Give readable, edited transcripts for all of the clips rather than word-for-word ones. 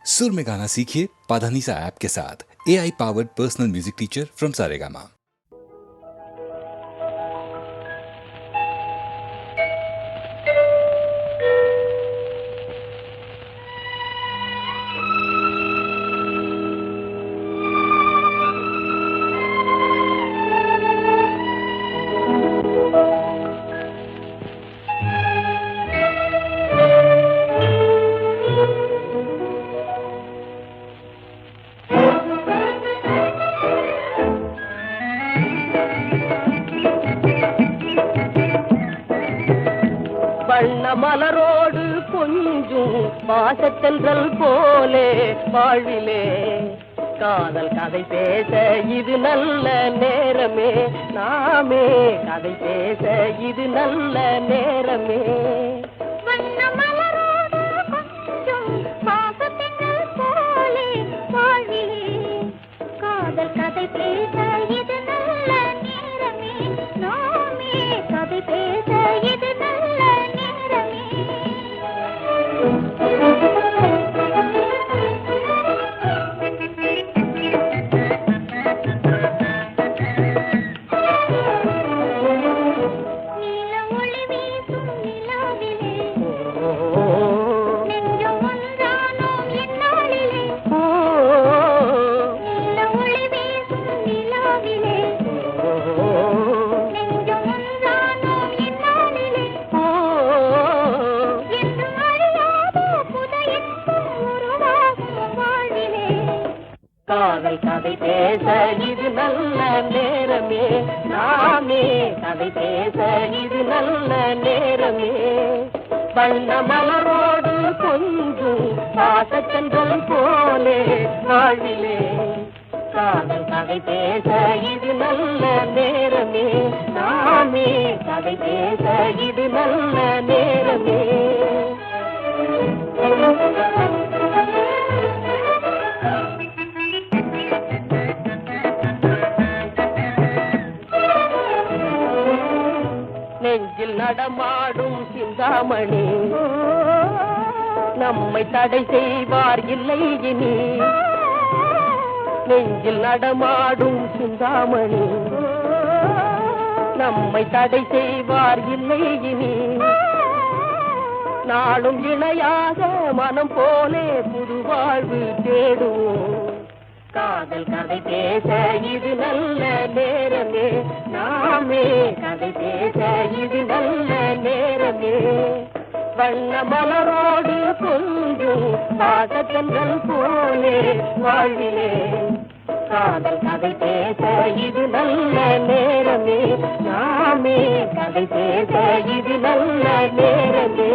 सुर में गाना सीखिए पाधानीसा ऐप के साथ। AI powered personal music teacher from Saregama. மலரோடு கொஞ்சும் பாசத்தென்றல் போலே வாழ்விலே காதல் கதை பேச இது நல்ல நேரமே, நாமே கதை பேச இது நல்ல நேரமே. மலரோடு கொஞ்சும் பாசத்தென்றல் போலே வாழ்விலே காதல் கதை பேச இது நல்ல நேரமே, நாமே கதை பேச இது நல்ல காதல் கதை பேச இது நல்ல நேரமே, நாமே கதை பேச இது நல்ல நேரமே. வண்ண மலரோடு கொஞ்சும் பாசத்தென்றல் போலே வாழ்விலே காதல் கதை பேச இது நல்ல நேரமே, நாமே கதை பேச இது நல்ல நேரமே. நெஞ்சில் நடமாடும் சிந்தாமணி நம்மை தடை செய்வார் இல்லை இனி. நெஞ்சில் நடமாடும் சிந்தாமணி நம்மை தடை செய்வார் இல்லை இனி. நாளும் இணையாக மனம் போலே புது வாழ்வு தேடுவோம். காதல் கதை பேச இது நல்ல நேரமே, நாமே கதை பேச இது நல்ல நேரமே. வண்ண மலரோடு கொஞ்சும் பாசத்தென்றல் போலே வாழ்விலே காதல் கதை பேச இது நல்ல நேரமே, நாமே கதை பேச இது நல்ல நேரமே.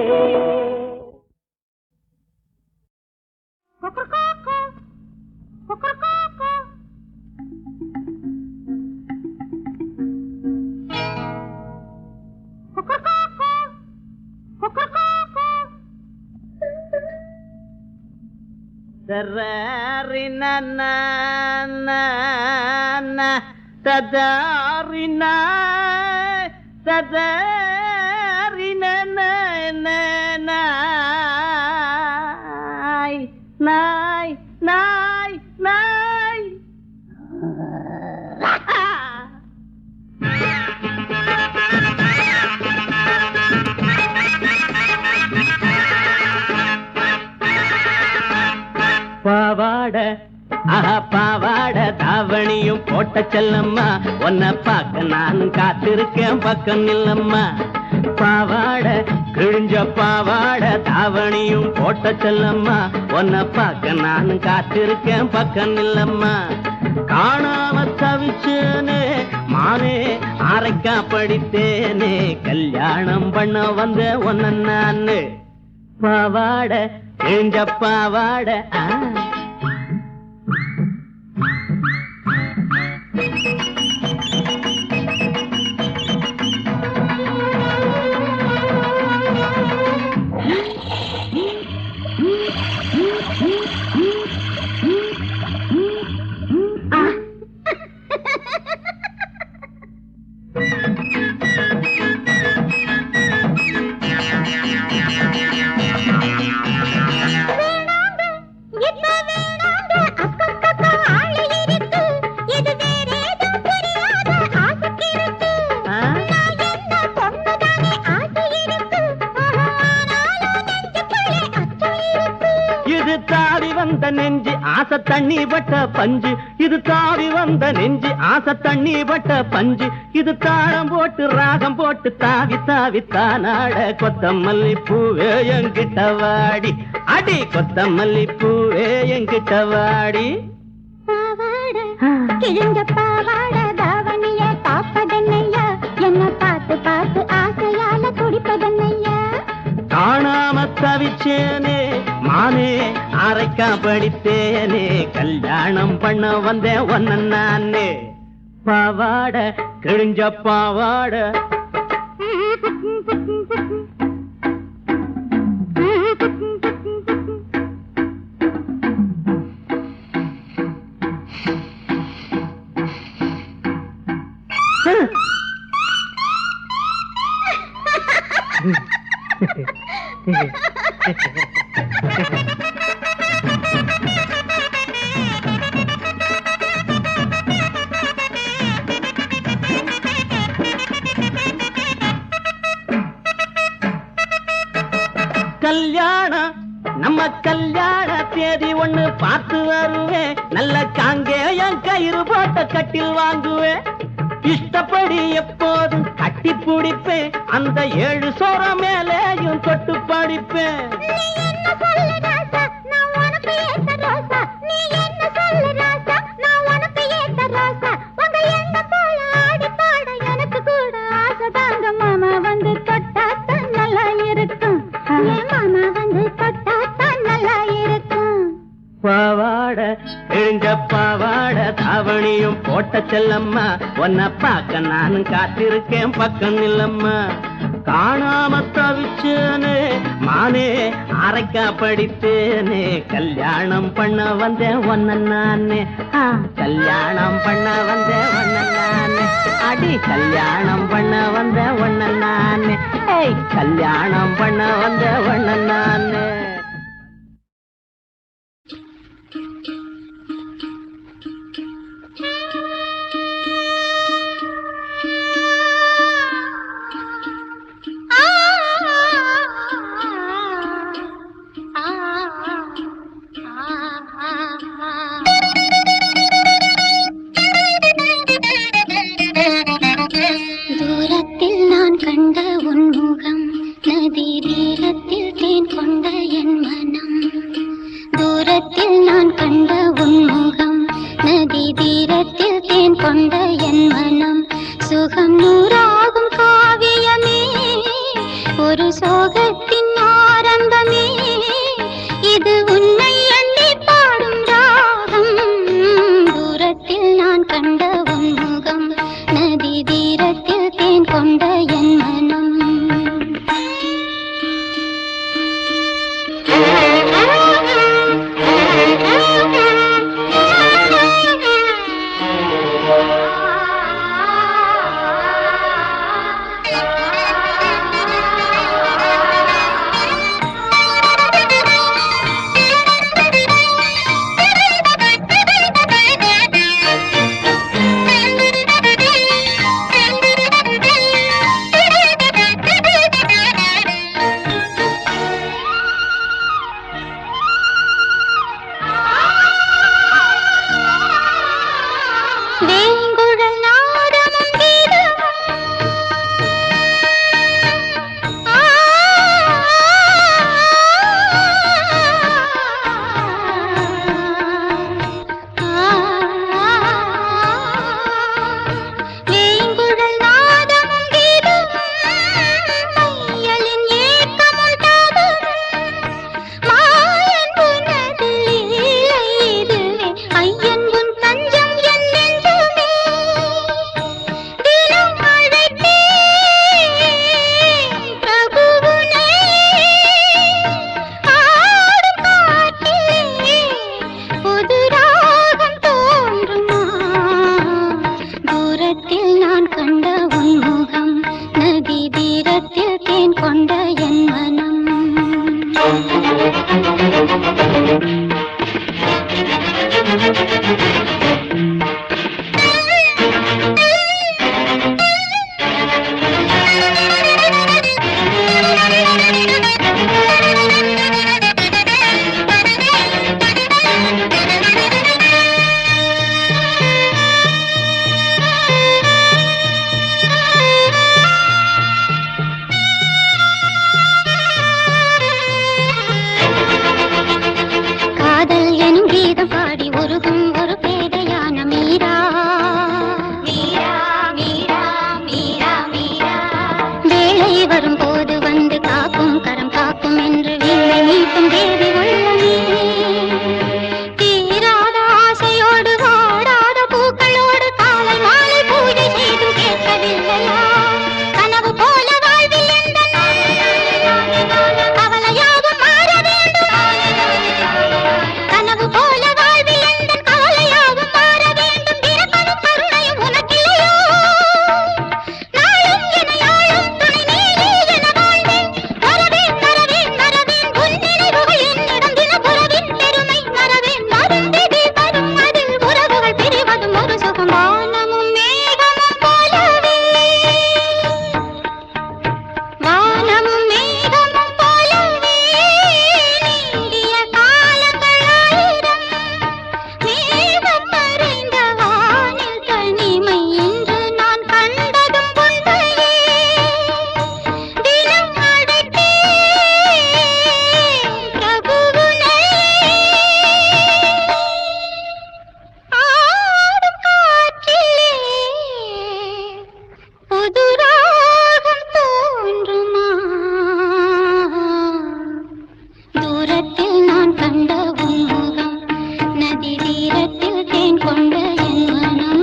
பாவாட பாவாட தாவணியும் போட்ட செல்லம்மா, உன்னை பார்க்க நான் காத்திருக்கேன் பக்கம் நில்லம்மா. பாவாட கிழிஞ்ச பாவாட தாவணியும் போட்ட செல்லம்மா, உன்னை பார்க்க நான் காத்திருக்கேன் பக்கம் நில்லம்மா. காணாம தவிச்சேனே மானே அரைக்கா படித்தேனே, கல்யாணம் பண்ண வந்த ஒன்ன நானு. பாவாட கிழிஞ்ச பாவாட வேணாங்க இது தாவி வந்த நெஞ்சு ஆசை தண்ணி பட்ட பஞ்சு, இது தாவி வந்த நெஞ்சு ஆசை தண்ணி பட்ட பஞ்சு, இது தாளம் போட்டு ராகம் போட்டு தாவி தாவி தானாட கொத்தமல்லி பூவே என்கிட்ட வாடி, அடி கொத்தமல்லி பூவே என்கிட்ட வாடி. கிழிஞ்ச பாவாட தாவணிய பாப்பதன்னையா, என்ன பார்த்து பார்த்து ஆசையால துடிப்பதன்னையா. காணாம தவிச்சேனே மானே அரைக்கா படித்தேனே, கல்யாணம் பண்ண வந்தேன் ஒன்ன நானே. பாவாட கிழிஞ்ச பாவாட கல்யாணம் நம்ம கல்யாண தேதி ஒண்ணு பார்த்து வருவேன், நல்ல காங்கேயம் கயிறு போட்ட கட்டில் வாங்குவேன். இஷ்டப்படி எப்போதும் கட்டி பிடிப்பேன், அந்த 7 சோற மேலேயும் தொட்டு படிப்பேன். மாமா வந்து தொட்டா நல்லா இருக்கும், மாமா வந்து தொட்டா நல்லா இருக்கும். பாவாட கிழிஞ்ச பாவாட தாவணியும் போட்ட செல்லம்மா, உன்னை பார்க்க நானும் காத்திருக்கேன் பக்கம் இல்லம்மா. காணாம தவிச்சேனே மானே அரைக்கா படித்தேனே, கல்யாணம் பண்ண வந்தேன் ஒன்ன நானே. கல்யாணம் பண்ண வந்தேன் ஒன்ன நானே, அடி கல்யாணம் பண்ண வந்தேன் ஒன்ன நானே. கல்யாணம் பண்ண வந்தேன் ஒன்ன நானே. தூரத்தில் நான் கண்ட உன் முகம், நதி தீரத்தில் தேன் கொண்ட என் மனம். தூரத்தில் நான் கண்ட உன் முகம், நதி தீரத்தில் தேன் கொண்ட என் மனம். சுகம் நூறாகும் காவியமே, ஒரு சோகத்தின் ஆரம்பமே, இது உன்னை எண்ணி பாடும் ராகம். தூரத்தில் நான் கண்ட உன் முகம், நதி தீரத்தில் தேன் கொண்ட என் மனம். உருகும் ஒரு பேதையான மீரா. மீரா மீரா மீரா மீரா. வேளை வரும்போது வந்து காக்கும் கரம் காக்கும் என்று வீணை நீட்டும் தேவி உள்ளமே. தீராத ஆசையோடு வாடாத பூக்களோடு காலை மாலை பூஜை செய்தும் கேட்கவில்லையா? கனவு போல வாழ்வில் எந்த கவலையாவும் மாற வேண்டும். கனவு போல வாழ்வில் எந்த கவலையாவும் மாற வேண்டும். பிறப்பதும் கருணையும் உனக்கில்லையோ? நாளும் எனையாளும் துணை நீயே என வாழ்ந்தேன். மறவேன் மறவேன் மறவேன் உன் நினைவுகள் என்னிடம் தினபுறவின் பெருமை மறவேன். மருந்திதி வரும் அதில் உறவுகள் பிரிவதும் ஒரு சுகம். வானமும் மேகமும் போலவே வானமும் மேகமும் போலவே நீண்டிய காலங்கள் ஆயிரம். மேகம் மறைந்த வானில் தனிமை என்று நான் கண்டதும் உண்மையே. தினம் அழைத்தேன் பிரபுவுனை. ஆடும் காற்றிலே புது ராகம் தோன்றுமா? தூரத்தில் நான் கண்ட உன் முகம், நதி தீரத்தில் தேன் கொண்ட என் மனம்.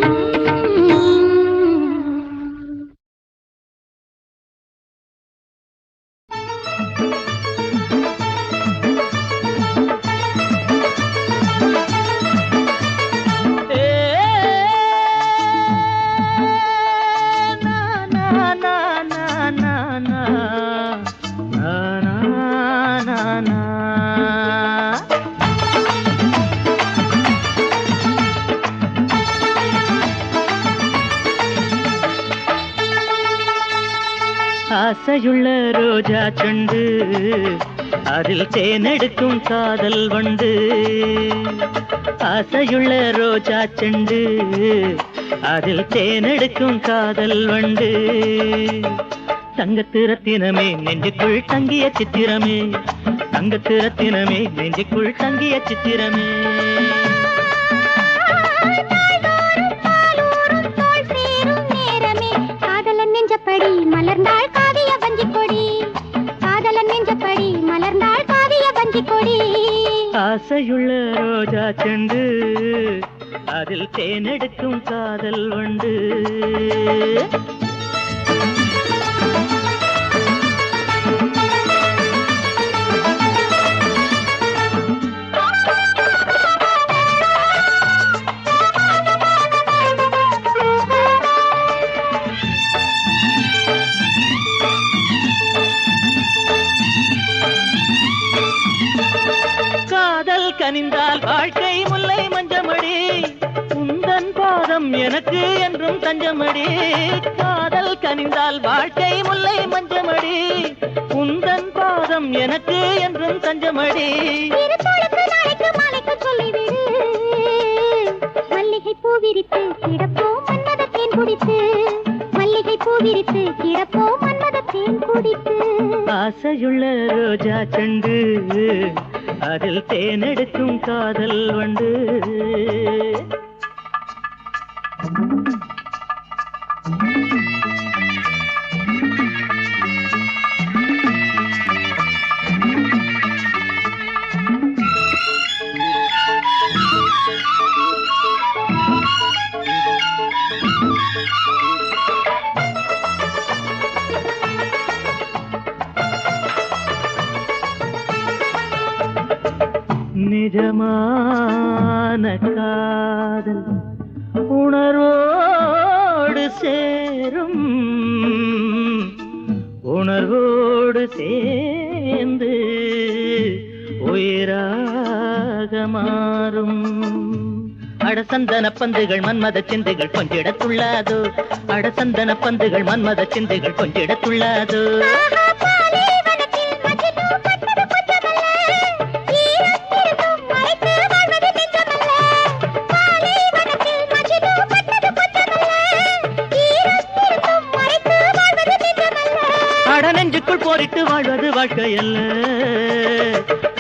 ஆசையுள்ள ரோஜா செண்டு அதில் தேனெடுக்கும் காதல் வண்டு. ஆசையுள்ள ரோஜா செண்டு அதில் தேனெடுக்கும் காதல் வண்டு. தங்கத்து ரத்தினமே நெஞ்சுக்குள் தங்கிய சித்திரமே. தங்கத்து ரத்தினமே நெஞ்சுக்குள் தங்கிய சித்திரமே. காதலன் நெஞ்சப்படி மலர்ந்தாள் காவிய வஞ்சி கொடி. காதலன் நெஞ்சப்படி மலர்ந்தாள் காவிய வஞ்சி கொடி. ஆசையுள்ள ரோஜா செண்டு அதில் தேனெடுக்கும் காதல் வண்டு. காதல் கனிந்தால் வாழ்க்கை முல்லை மஞ்சமடி. உந்தன் பாதம் எனக்கு என்றும் தஞ்சமடி. காதல் கனிந்தால் வாழ்க்கை முல்லை மஞ்சமடி. உந்தன் பாதம் எனக்கு என்றும் தஞ்சமடி. மல்லிகை பூவிரித்து கிடப்போம் மன்மத தேன் குடித்து. மல்லிகை பூவிரித்து கிடப்போம் மன்மத தேன் குடித்து. ஆசையுள்ள ரோஜா செண்டு அதில் தேனெடுக்கும் காதல் வண்டு. நிஜமான காதல் உணர்வோடு சேரும். உணர்வோடு சேர்ந்து உயிராக மாறும். அடசந்தன பந்துகள் மன்மத சிந்தைகள் கொஞ்சிடத்துள்ளாதோ. அடசந்தன பந்துகள் மன்மத சிந்தைகள் கொஞ்சிடத்துள்ளாதோ. நெஞ்சுக்குள் போரிட்டு வாழ்வது வாழ்க்கையல்ல.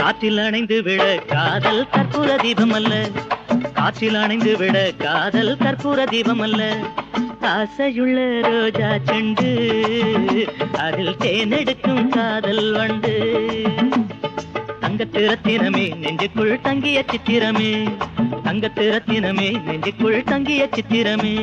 காற்றில் அணைந்து விட காதல் கற்பூர தீபம் அல்ல, காற்றில் அணைந்து விட காதல் கற்பூர தீபம் அல்ல. ஆசையுள்ள ரோஜா செண்டு அதில் தேனெடுக்கும் காதல் வண்டு. தங்கத்து ரத்தினமே நெஞ்சுக்குள் தங்கிய சித்திரமே, தங்கத்து ரத்தினமே நெஞ்சுக்குள் தங்கிய சித்திரமே.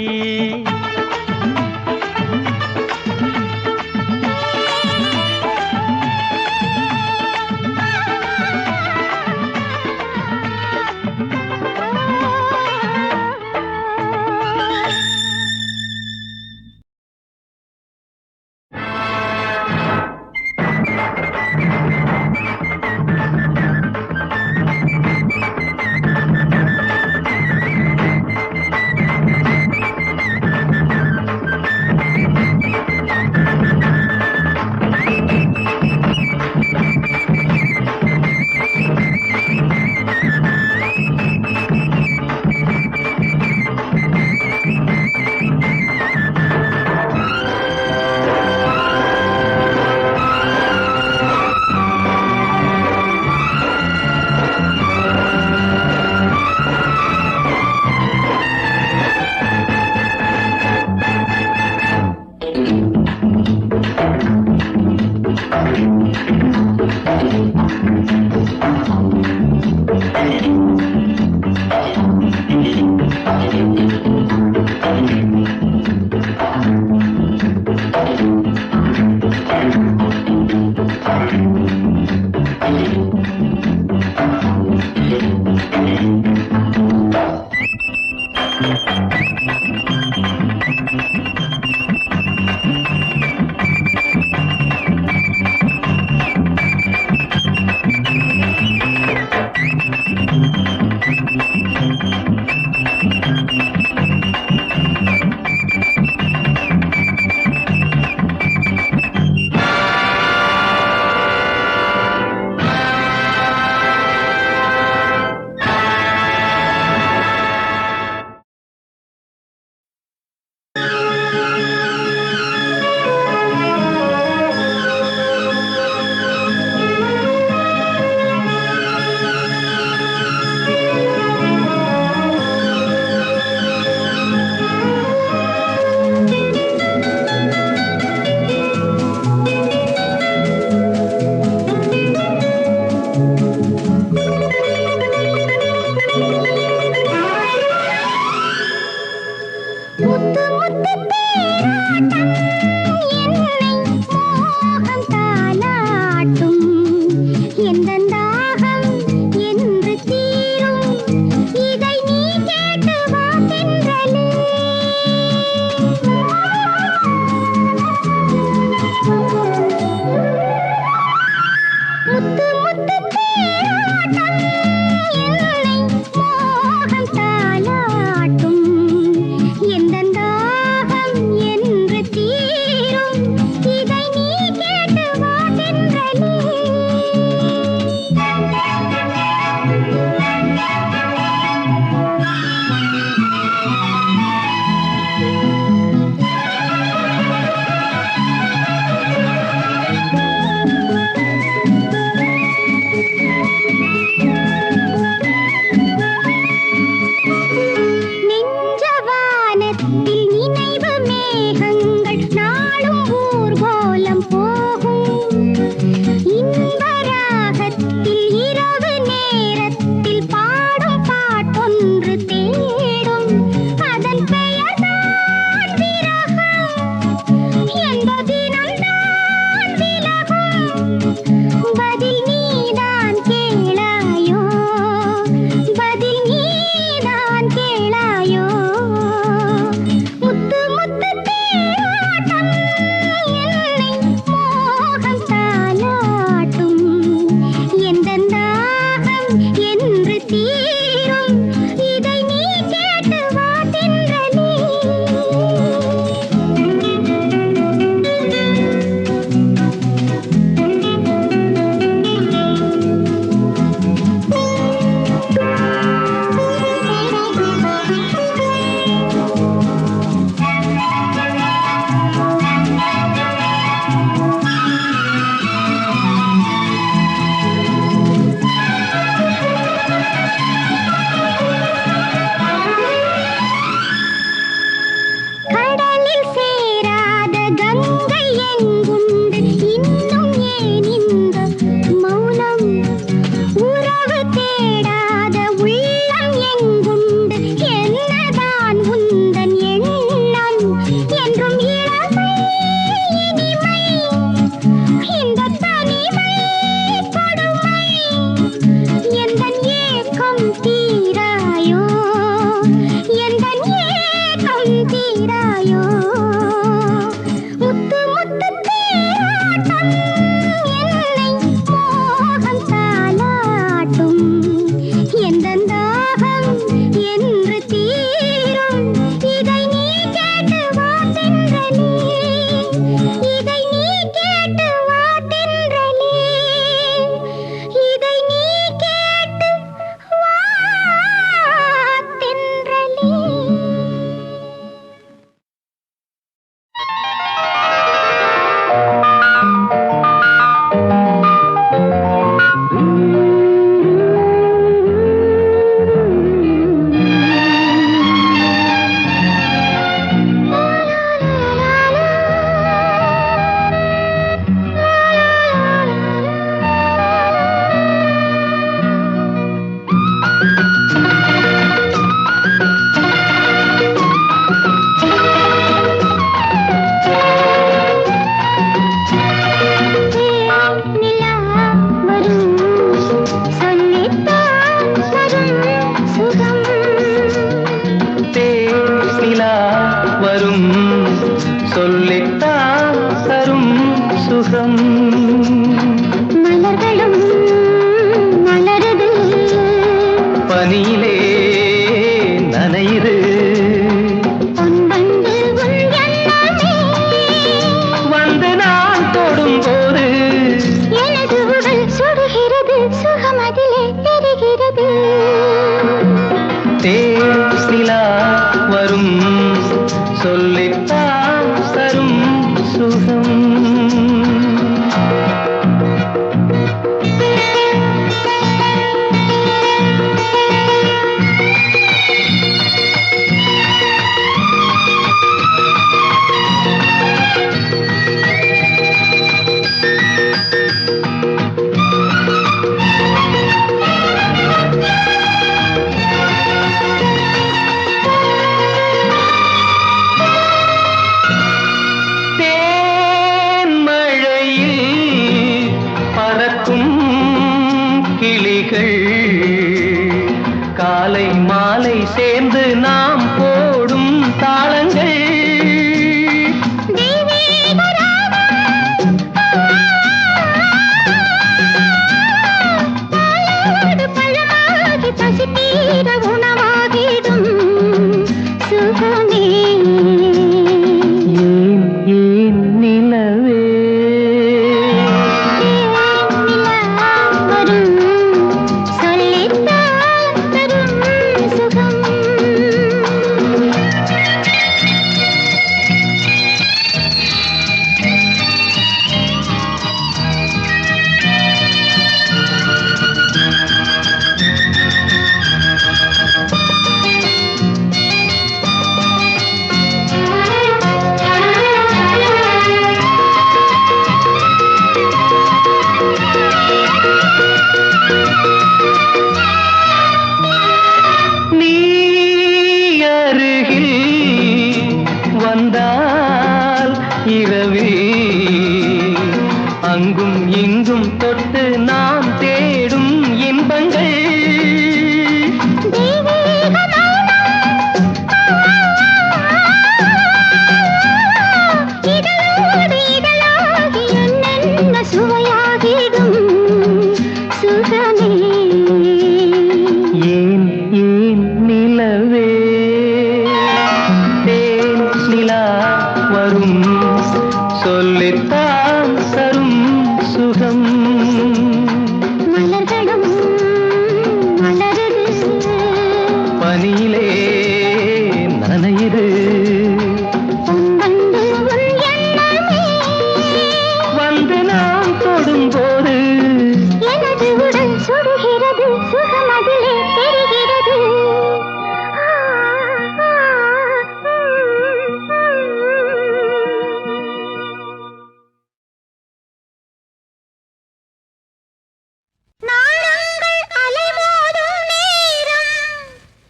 நாளங்கள் அலைமோதும் நேரம்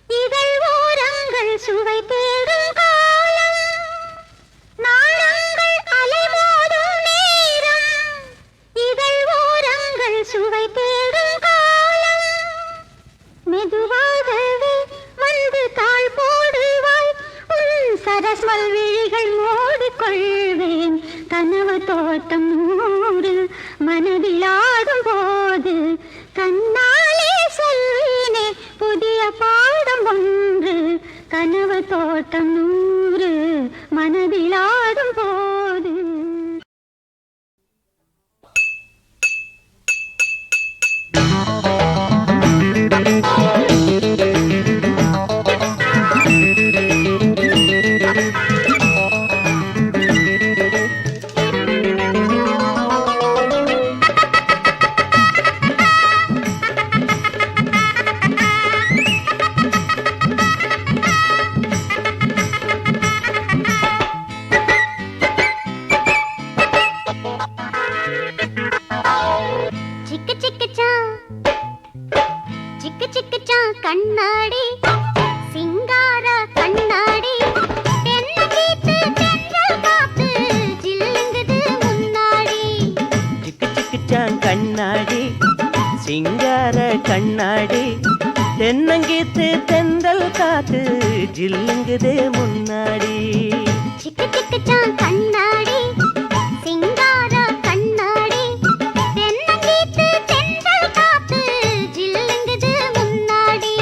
இதழ் கனவு தோட்டம் 100 மனதிலாடும் போது கண்ணாடி சிங்கார கண்ணாடி தென்னகீத்து தென்றல் காத்து ஜில்லுங்குது முன்னாடி சிக்கு சிக்குச்சான் கண்ணாடி சிங்கார கண்ணாடி தென்னங்கீத்து தென்றல் காத்து ஜில்லுங்குது முன்னாடி சிக்கு சிக்குச்சான் கண்ணாடி சிங்கார கண்ணாடி தென்னகீத்து தென்றல் காத்து ஜில்லுங்குது முன்னாடி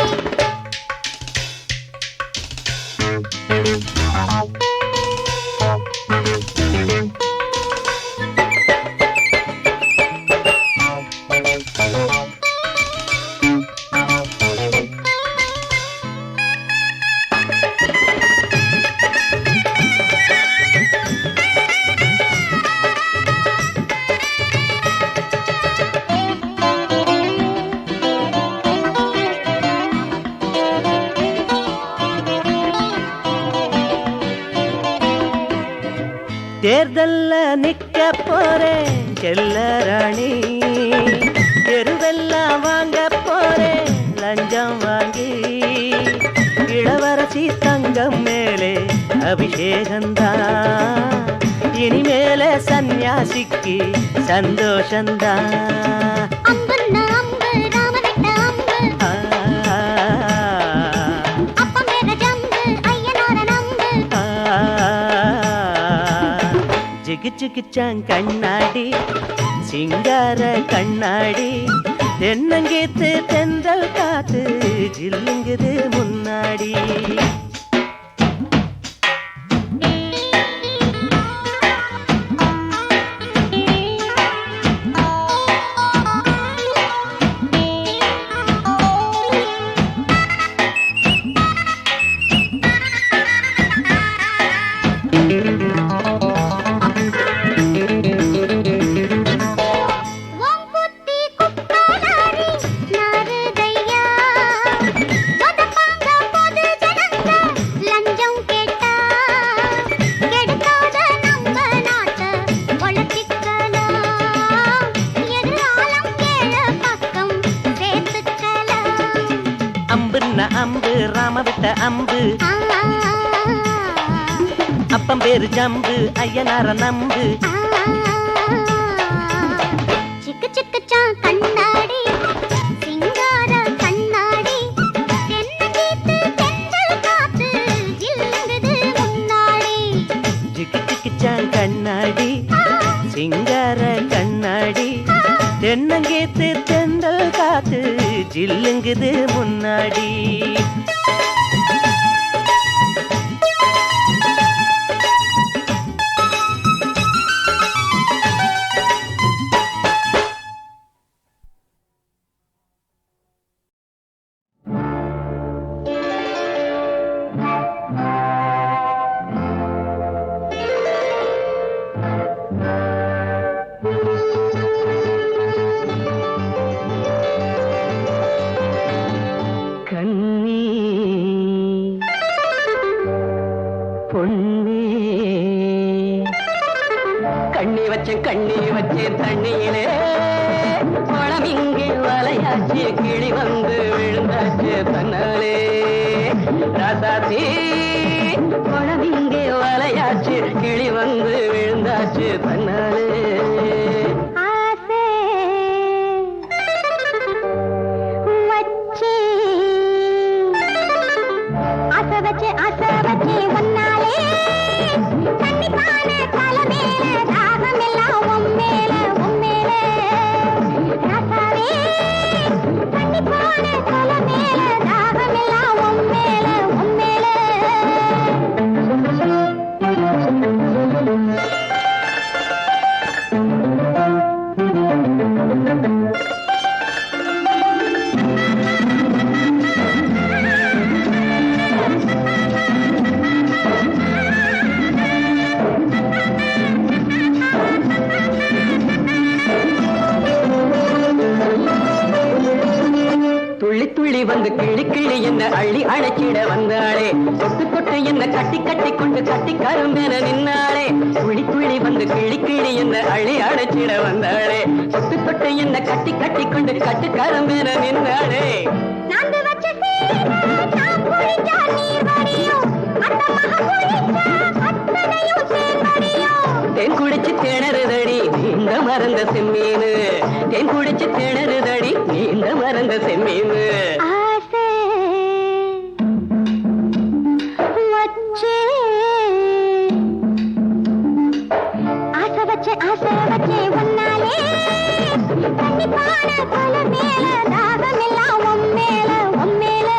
தேர்தல்ல நிக்க போறேன் செல்லராணி தெருவெல்லாம் வாங்க போறேன் லஞ்சம் வாங்கி இளவரசி தங்கம் மேலே அபிஷேகந்தான் இனிமேல சந்நியாசிக்கு சந்தோஷந்தான் அம்புன்னா அம்பு ராமனிட்ட அம்பு அப்பம் வேற ஜம்பு ஐயனார நம்பு ஜிகு ஜிகுச்சான் கண்ணாடி சிங்கார கண்ணாடி தென்னங்கீத்து தென்றல் காத்து ஜில்லுங்குது முன்னாடி அம்பு ராம விட்ட அம்பு அப்பம் பேரு ஜம்பு ஐயனார நம்பு சிக்கு சிக்குச்சான் கண்ணாடி சிங்கார கண்ணாடி தென்னகீத்து தென்றல் காத்து ஜில்லுங்குது முன்னாடி ஜிக்கு ஜிக்குச்சான் கண்ணாடி சிங்கார கண்ணாடி தென்னங்கீத்து தென்றல் காத்து ஜில்லுங்குது முன்னாடி கண்ணி வச்சு தண்ணியிலே குளம் இங்கே வலையாச்சு கிளி வந்து விழுந்தாச்சு தன்னாலே ராசாத்தி குளம் இங்கே வலையாச்சு கிளி வந்து விழுந்தாச்சு தன்னாலே ஆசை வச்சு ஒன்னாலே தண்ணி பான தலை மேல தாகம் எல்லாம் உம்மேல ராசாவே தண்ணி பான தலை மேல தாகம் எல்லாம் உம்மேல என்ன அள்ளி அழைச்சிட வந்தாளே தொட்டு தொட்டு என்ன கட்டி கட்டி கொண்டு கட்டி கரும்பென நின்னாளே துளி துளி வந்து கிளி கிளி என்ன அள்ளி அழைச்சிட வந்தாளே தொட்டு தொட்டு என்ன கட்டி கட்டி கொண்டு கட்டி கரும்பென நின்னாளே நாந்து வச்ச நான் குளிச்சா நீர் வடியும் அந்த மக குளிச்சா அத்தனையும் தேன் வடியும் தேன் குடிச்சு திணறுதடி நீந்த மறந்த செம்மீனு தேன் குடிச்சு திணறுதடி நீந்த மறந்த செம்மீனு ஆசை வச்சே ஆசை வச்சே ஒன்னாலே கண்டிப்பான பல மேல தாகம் எல்லாம் உம்மேல உம்மேல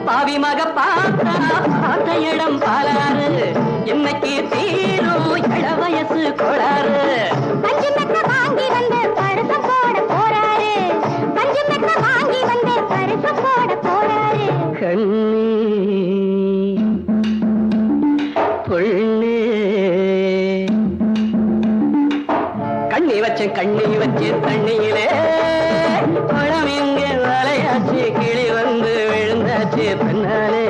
பாவி மக பார்த்த இடம் பாலாறு என்னைக்கு தீரும் இள வயசு கோளாறு பஞ்சு மெத்த வாங்கி வந்து பரிசம் போட போறாரு பஞ்சு மெத்த வாங்கி வந்து பரிசம் போட போறாரு கண்ணி பொண்ணு கண்ணி வச்சேன் தண்ணியிலே பழம் எங்கே வலையாச்சு கிளி வந்து விழுந்தாச்சு தன்னாலே